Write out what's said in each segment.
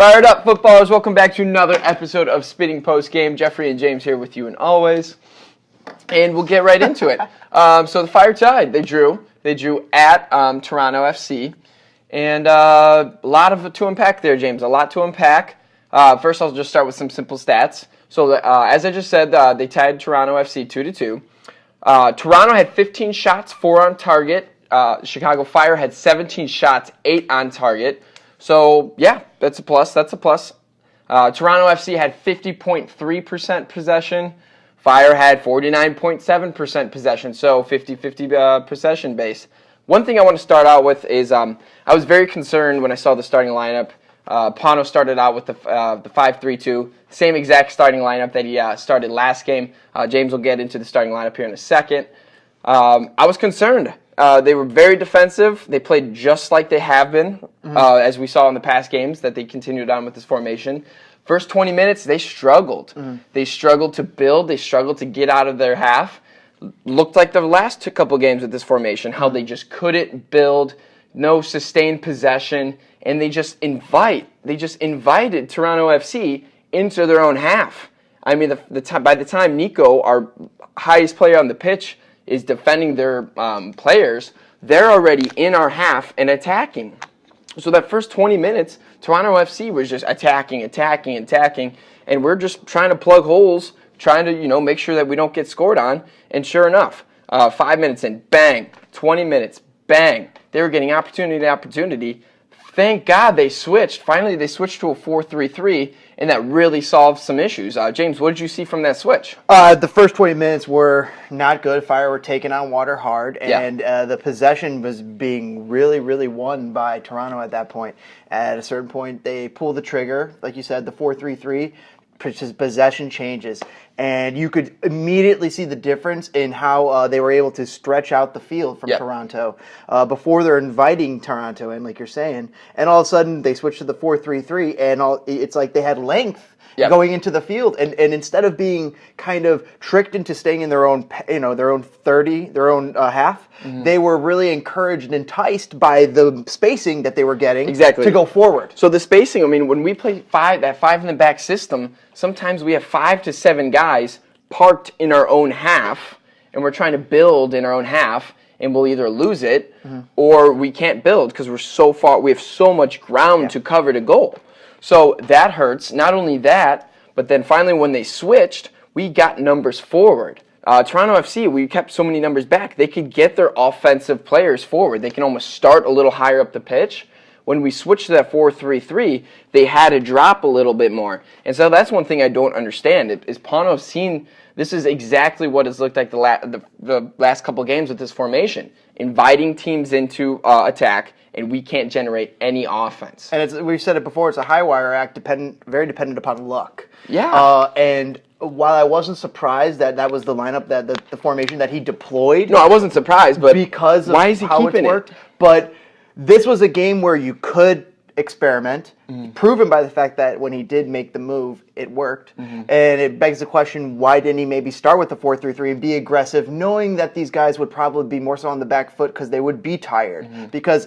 Fired up, footballers. Welcome back to another episode of Spitting Postgame. Jeffrey and James here with you, and always. And we'll get right into it. So the Fire tied. They drew. They drew at Toronto FC. And a lot of to unpack there, James. A lot to unpack. First, I'll just start with some simple stats. So as I just said, they tied Toronto FC 2-2. Toronto had 15 shots, 4 on target. Chicago Fire had 17 shots, 8 on target. So, yeah, that's a plus. That's a plus. Toronto FC had 50.3% possession. Fire had 49.7% possession, so 50-50 possession base. One thing I want to start out with is I was very concerned when I saw the starting lineup. Pano started out with the 5-3-2, same exact starting lineup that he started last game. James will get into the starting lineup here in a second. I was concerned. They were very defensive. They played just like they have been, as we saw in the past games, that they continued on with this formation. First 20 minutes, they struggled. They struggled to build. They struggled to get out of their half. Looked like the last couple games with this formation, how they just couldn't build, no sustained possession, and they just invited Toronto FC into their own half. I mean, by the time Nico, our highest player on the pitch, is defending their players, they're already in our half and attacking. So that first 20 minutes, Toronto FC was just attacking, and we're just trying to plug holes, trying to make sure that we don't get scored on. And sure enough, 5 minutes in, bang. 20 minutes, bang. They were getting opportunity. Thank God they switched. Finally, they switched to a 4-3-3, and that really solved some issues. James, what did you see from that switch? The first 20 minutes were not good. Fire were taking on water hard, and the possession was being really won by Toronto at that point. At a certain point, they pulled the trigger, like you said, the 4-3-3. Possession changes, and you could immediately see the difference in how they were able to stretch out the field from Toronto. Before they're inviting Toronto in, like you're saying, and all of a sudden they switched to the 4-3-3, and it's like they had length going into the field, and instead of being kind of tricked into staying in their own, their own 30, their own half, they were really encouraged and enticed by the spacing that they were getting to go forward. So the spacing, I mean, when we play that five in the back system, sometimes we have 5 to 7 guys parked in our own half, and we're trying to build in our own half, and we'll either lose it or we can't build because we're so far. We have so much ground to cover to goal. So that hurts. Not only that, but then finally when they switched, we got numbers forward. Toronto FC, we kept so many numbers back. They could get their offensive players forward. They can almost start a little higher up the pitch. When we switched to that 4-3-3, they had to drop a little bit more. And so that's one thing I don't understand. Is Pano seen this is exactly what it's looked like the last couple games with this formation, inviting teams into attack, and we can't generate any offense. And we've said it before, it's a high wire act, very dependent upon luck. Yeah. And while I wasn't surprised that was the lineup, that the formation that he deployed. No, I wasn't surprised, but because of why is he how keeping it worked. it? But this was a game where you could experiment, proven by the fact that when he did make the move, it worked. And it begs the question, why didn't he maybe start with the 4-3-3 and be aggressive, knowing that these guys would probably be more so on the back foot because they would be tired. Because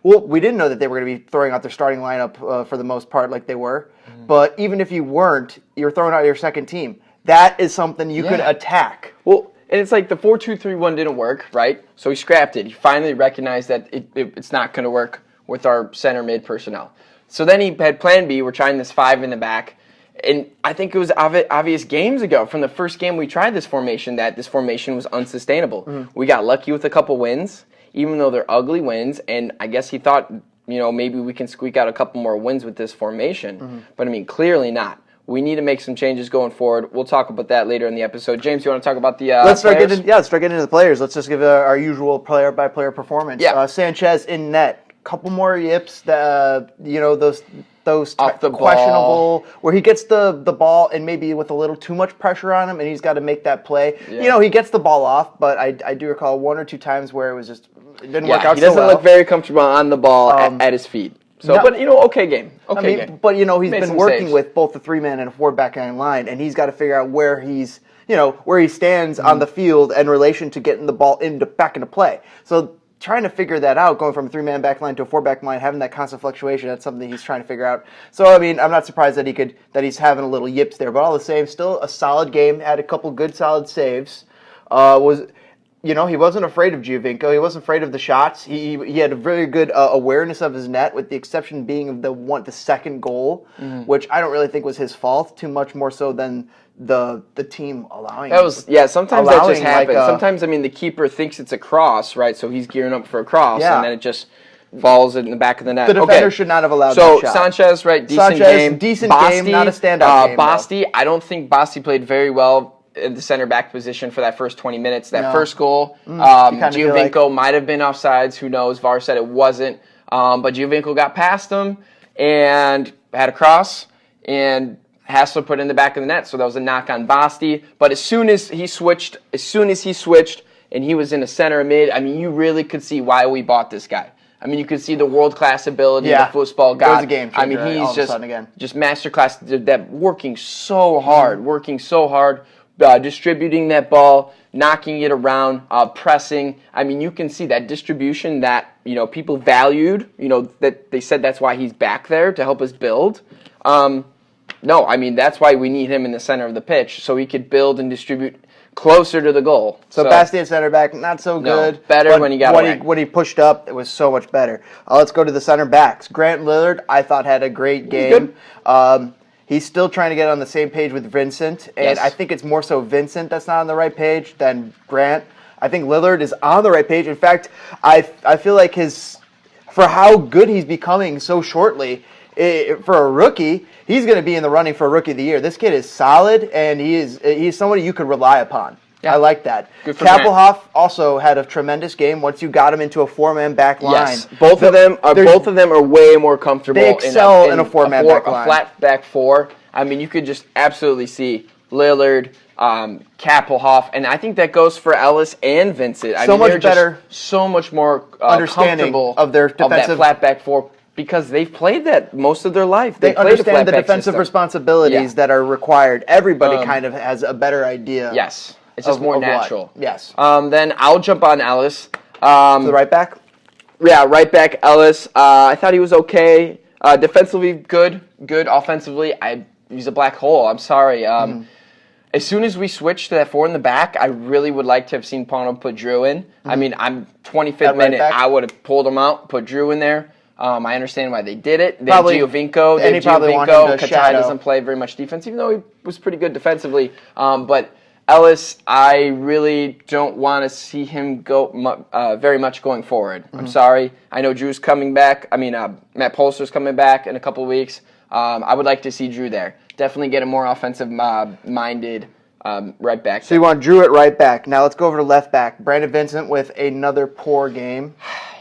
we didn't know that they were going to be throwing out their starting lineup for the most part like they were. But even if you weren't, you're throwing out your second team. That is something you could attack. Well, and it's like the 4-2-3-1 didn't work, right? So he scrapped it. He finally recognized that it's not going to work with our center mid personnel. So then he had plan B. We're trying this 5 in the back. And I think it was obvious games ago from the first game we tried this formation that this formation was unsustainable. We got lucky with a couple wins, even though they're ugly wins. And I guess he thought, maybe we can squeak out a couple more wins with this formation. But, I mean, clearly not. We need to make some changes going forward. We'll talk about that later in the episode. James, you want to talk about the let's start players? let's start getting into the players. Let's just give our usual player-by-player performance. Sanchez in net. Couple more yips, those off the questionable, where he gets the ball and maybe with a little too much pressure on him, and he's got to make that play. He gets the ball off, but I do recall 1 or 2 times where it didn't work out so well. He doesn't look very comfortable on the ball at his feet. So, but okay game. Game. But he's been working with both the 3-man and a 4-back line, and he's got to figure out where where he stands on the field in relation to getting the ball back into play. So trying to figure that out, going from a 3-man back line to a 4-back line, having that constant fluctuation. That's something he's trying to figure out. So I mean, I'm not surprised that he's having a little yips there, but all the same, still a solid game. Had a couple good solid saves. He wasn't afraid of Giovinco. He wasn't afraid of the shots. He had a very good awareness of his net, with the exception being of the second goal, which I don't really think was his fault. Too much more so than the team allowing. Sometimes that just happens. Sometimes the keeper thinks it's a cross, right? So he's gearing up for a cross, and then it just falls in the back of the net. The defender should not have allowed that shot. So Sanchez, right? Decent game, not a standout game. Basti, I don't think Basti played very well in the center back position for that first 20 minutes. First goal, Giovinco might have been offsides. Who knows? VAR said it wasn't. But Giovinco got past him and had a cross, and Hassler put it in the back of the net. So that was a knock on Basti. But as soon as he switched, and he was in the center mid, you really could see why we bought this guy. You could see the world-class ability the football guy. It was a game changer, he's just masterclass. That working so hard. Distributing that ball, knocking it around, pressing. You can see that distribution that people valued. That they said that's why he's back there to help us build. That's why we need him in the center of the pitch, so he could build and distribute closer to the goal. So Basti at center back, not so good. Better when he got when he pushed up, it was so much better. Let's go to the center backs. Grant Lillard, I thought, had a great game. He's still trying to get on the same page with Vincent, and I think it's more so Vincent that's not on the right page than Grant. I think Lillard is on the right page. In fact, I feel like for how good he's becoming so shortly, for a rookie, he's going to be in the running for Rookie of the Year. This kid is solid, and he's somebody you could rely upon. Yeah. I like that. Kappelhoff also had a tremendous game once you got him into a 4-man back line. Yes, both of them are way more comfortable. They excel in a 4-man back line. A flat back four. You could just absolutely see Lillard, Kappelhoff, and I think that goes for Ellis and Vincent. Much better, so much more understanding of their defensive that flat back four. Because they've played that most of their life. They understand the defensive responsibilities that are required. Everybody kind of has a better idea. Yes. It's just more natural. Yes. Then I'll jump on Ellis. To the right back? Yeah, right back, Ellis. I thought he was okay. Defensively, good. Offensively, he's a black hole. I'm sorry. As soon as we switched to that 4 in the back, I really would like to have seen Pono put Drew in. I'm 25th minute. I would have pulled him out, put Drew in there. I understand why they did it. Giovinco. Katai doesn't play very much defense, even though he was pretty good defensively. But Ellis, I really don't want to see him go very much going forward. I'm sorry. I know Drew's coming back. Matt Polster's coming back in a couple of weeks. I would like to see Drew there. Definitely get a more offensive-minded right back. So you want Drew at right back. Now let's go over to left back. Brandon Vincent with another poor game.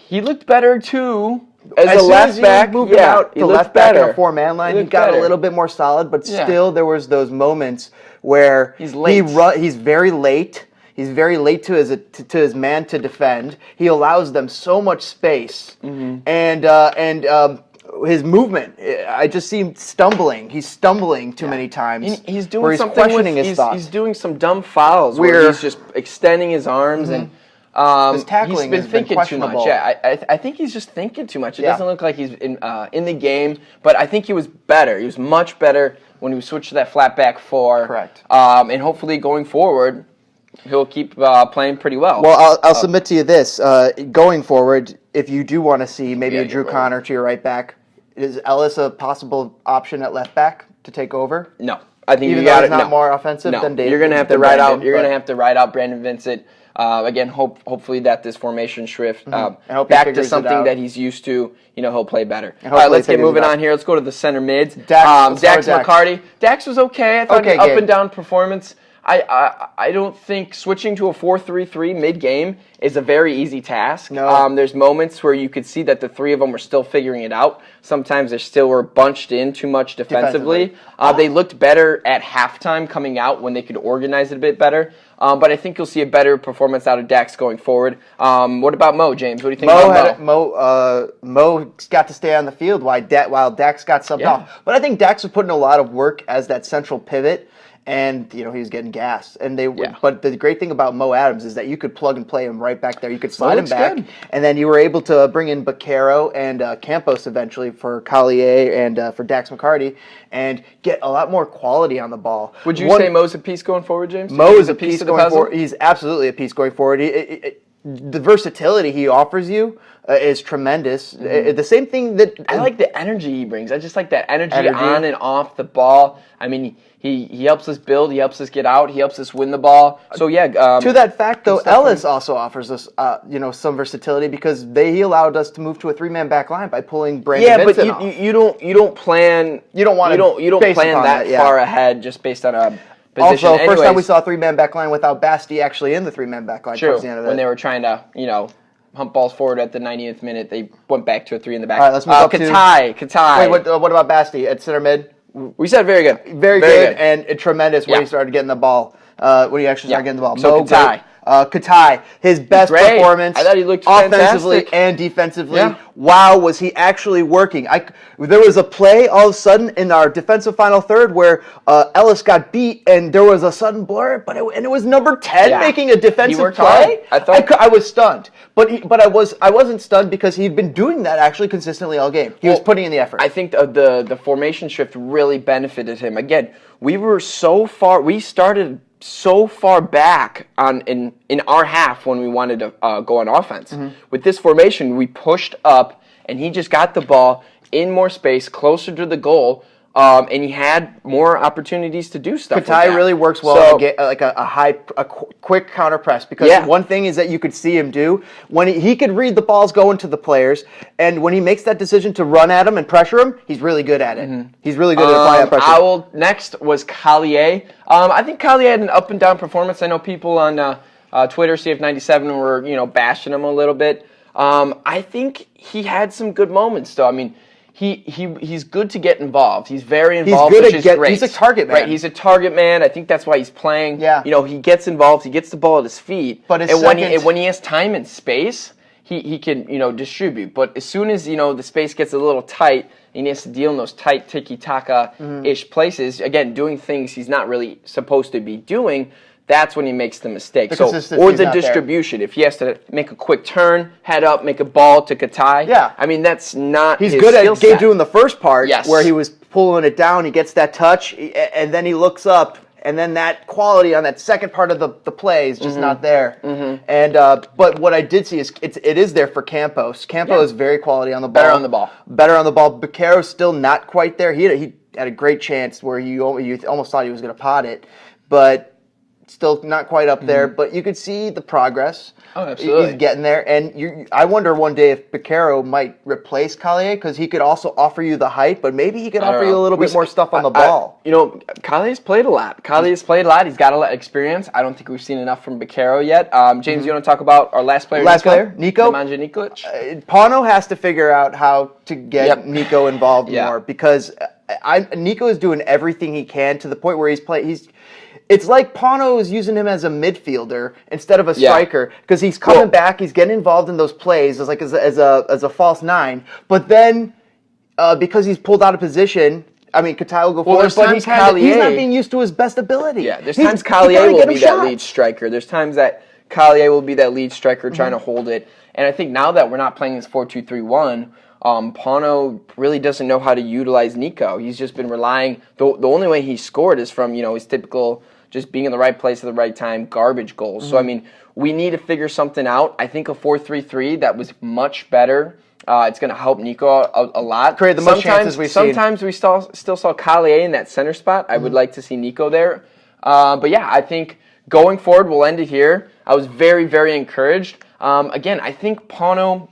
He looked better, too. As a left back, moved out to left back in a 4-man line, he got a little bit more solid, but still there was those moments where he's very late. He's very late to his man to defend. He allows them so much space, and his movement. I just see him stumbling. He's stumbling too many times. He's doing something questioning his thoughts. He's doing some dumb fouls where he's just extending his arms and. His tackling he's been thinking too much. Yeah, I think he's just thinking too much. It doesn't look like he's in the game, but I think he was better. He was much better when he switched to that flat back 4. Correct. And hopefully going forward, he'll keep playing pretty well. Well, I'll submit to you this. Going forward, if you do want to see maybe a Drew Connor to your right back, is Ellis a possible option at left back to take over? No. I think even you got though he's not more offensive than David. You're going to have to ride out. You're going to have to ride out Brandon Vincent. Again, hopefully that this formation shift back to something that he's used to, he'll play better. All right, let's get moving on here. Let's go to the center mids. Dax McCarty. Dax was okay. I thought an up and down performance. I don't think switching to a 4-3-3 mid-game is a very easy task. No. There's moments where you could see that the three of them were still figuring it out. Sometimes they still were bunched in too much defensively. They looked better at halftime coming out when they could organize it a bit better. But I think you'll see a better performance out of Dax going forward. What about Mo, James? What do you think about Mo? Mo got to stay on the field while Dax got subbed off. But I think Dax was putting a lot of work as that central pivot. and he was getting gassed. And but the great thing about Mo Adams is that you could plug and play him right back there. You could slide him back, and then you were able to bring in Baquero and Campos eventually for Collier and for Dax McCarty, and get a lot more quality on the ball. Would you say Mo's a piece going forward, James? Mo is a piece going forward. He's absolutely a piece going forward. The versatility he offers you is tremendous. The same thing that I like the energy he brings. I just like that energy on and off the ball. I mean, he helps us build. He helps us get out. He helps us win the ball. So yeah. To that fact, though, Ellis also offers us, some versatility because he allowed us to move to a 3-man back line by pulling Brandon Vincent off. You don't plan that far ahead just based on a position. Also, first time we saw a 3-man back line without Basti actually in the 3-man back line. True. Towards the end of it. When they were trying to hump balls forward at the 90th minute, they went back to a 3 in the back. All right, let's move up Katai. Wait, what about Basti at center mid? We said very good. Very good and tremendous when he started getting the ball. When he actually started getting the ball. So Katai. Katai, his best performance I thought he looked offensively fantastic. and defensively. Yeah. Wow, was he actually working. There was a play all of a sudden in our defensive final third where Ellis got beat and there was a sudden blur, and it was number 10 making a defensive play. I was stunned. But I wasn't stunned because he'd been doing that actually consistently all game. He was putting in the effort. I think the formation shift really benefited him. Again, we started so far back in our half when we wanted to go on offense. Mm-hmm. With this formation, we pushed up, and he just got the ball in more space, closer to the goal, and he had more opportunities to do stuff. Katai really works well to get a quick counter press because one thing is that you could see him do when he could read the balls going to the players, and when he makes that decision to run at them and pressure them, he's really good at it. Mm-hmm. He's really good at applying that pressure. Next was Collier. I think Collier had an up and down performance. I know people on Twitter, CF97, were bashing him a little bit. I think he had some good moments though. I mean, he's good to get involved. He's very involved, which is great. He's a target man. Right, he's a target man. I think that's why he's playing. Yeah. He gets involved. He gets the ball at his feet. But when he has time and space, he can distribute. But as soon as the space gets a little tight, and he has to deal in those tight tiki-taka-ish places, again, doing things he's not really supposed to be doing, that's when he makes the mistake. Or the distribution. If he has to make a quick turn, head up, make a ball to Katai. Yeah. I mean, that's not He's his good skill at set. doing the first part Yes. where he was pulling it down. He gets that touch, and then he looks up, and then that quality on that second part of the play is just not there. Mm-hmm. And but what I did see is it is there for Campos. Campos is very quality on the ball. Better on the ball. Baquero's still not quite there. He had a great chance where you almost thought he was going to pot it, but still not quite up there, but you could see the progress. Oh, absolutely. He's getting there, and I wonder one day if Baquero might replace Collier because he could also offer you the height, but maybe he could offer you a little bit more stuff on the ball. Collier's played a lot. He's got a lot of experience. I don't think we've seen enough from Baquero yet. James, you want to talk about our last player? Nico. Nemanja Nikolic. Pano has to figure out how to get Nico involved more because Nico is doing everything he can to the point where it's like Pano is using him as a midfielder instead of a striker because he's coming back, he's getting involved in those plays as a false nine. But then because he's pulled out of position, Katai will go forward, but he's not being used to his best ability. Yeah, there's times Collier will be that lead striker. There's times that Collier will be that lead striker trying to hold it. And I think now that we're not playing this 4-2-3-1, Pano really doesn't know how to utilize Nico. He's just been relying. The only way he scored is from his typical just being in the right place at the right time, garbage goals. Mm-hmm. So we need to figure something out. I think a 4-3-3 that was much better. It's going to help Nico a lot. Create the most chances we've seen. Sometimes we still saw Collier in that center spot. I would like to see Nico there. But yeah, I think going forward, we'll end it here. I was very, very encouraged. Again, I think Pano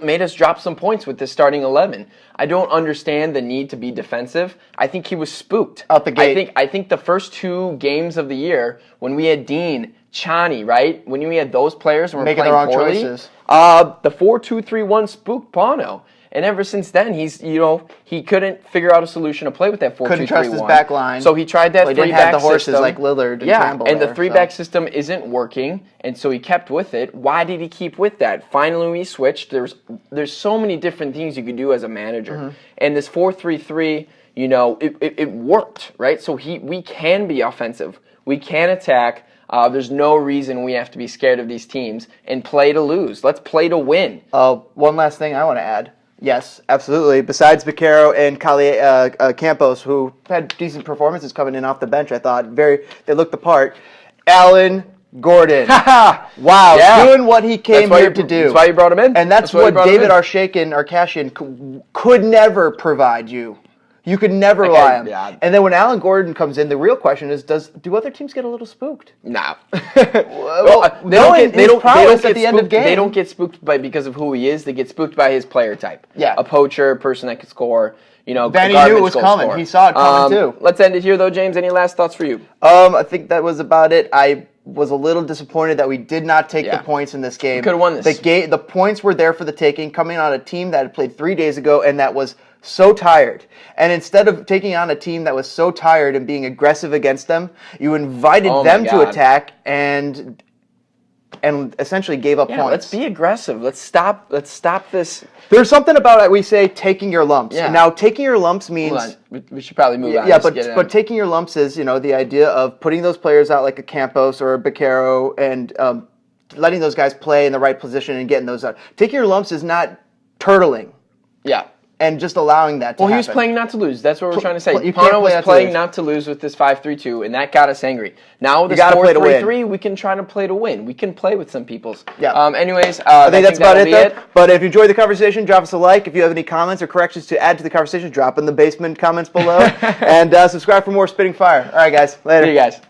made us drop some points with this starting 11. I don't understand the need to be defensive. I think he was spooked. Out the gate. I think the first 2 games of the year, when we had Dean, Chani, right? When we had those players and we're making playing the wrong poorly, choices. The 4-2-3-1 spooked Pano. And ever since then, he couldn't figure out a solution to play with that 4-2-3-1. Couldn't trust his back line. So he tried that 3-back system. He didn't have the horses like Lillard and Campbell. And the 3-back system isn't working, and so he kept with it. Why did he keep with that? Finally, we switched. There's so many different things you could do as a manager. Mm-hmm. And this 4-3-3, it worked, right? So we can be offensive. We can attack. There's no reason we have to be scared of these teams and play to lose. Let's play to win. One last thing I want to add. Yes, absolutely. Besides Vaquero and Campos, who had decent performances coming in off the bench, I thought they looked the part. Alan Gordon. Wow, yeah. Doing what he came here to do. That's why you brought him in. And that's what David Arshakyan could never provide you. You could never rely on him. Yeah. And then when Alan Gordon comes in, the real question is, do other teams get a little spooked? No. They don't get spooked because of who he is. They get spooked by his player type. Yeah. A poacher, a person that could score. Vanny knew it was coming. He saw it coming too. Let's end it here, though, James. Any last thoughts for you? I think that was about it. I was a little disappointed that we did not take the points in this game. Could have won this. The points were there for the taking, coming on a team that had played 3 days ago and that was so tired. And instead of taking on a team that was so tired and being aggressive against them, you invited them to attack and essentially gave up points. Let's be aggressive. Let's stop this. There's something about we say taking your lumps. Yeah. Now, taking your lumps means... Hold on. We should probably move on. Yeah, but taking your lumps is, the idea of putting those players out like a Campos or a Vaquero and letting those guys play in the right position and getting those out. Taking your lumps is not turtling. Yeah. And just allowing that to happen. He was playing not to lose. That's what we're trying to say. You Pano was playing not to lose with this 5-3-2, and that got us angry. Now with this 4-3-3, we can try to play to win. We can play with some peoples. Yeah. Anyways, I think that's about it. But if you enjoyed the conversation, drop us a like. If you have any comments or corrections to add to the conversation, drop in the basement comments below. And subscribe for more Spitting Fire. All right, guys. Later. See you guys.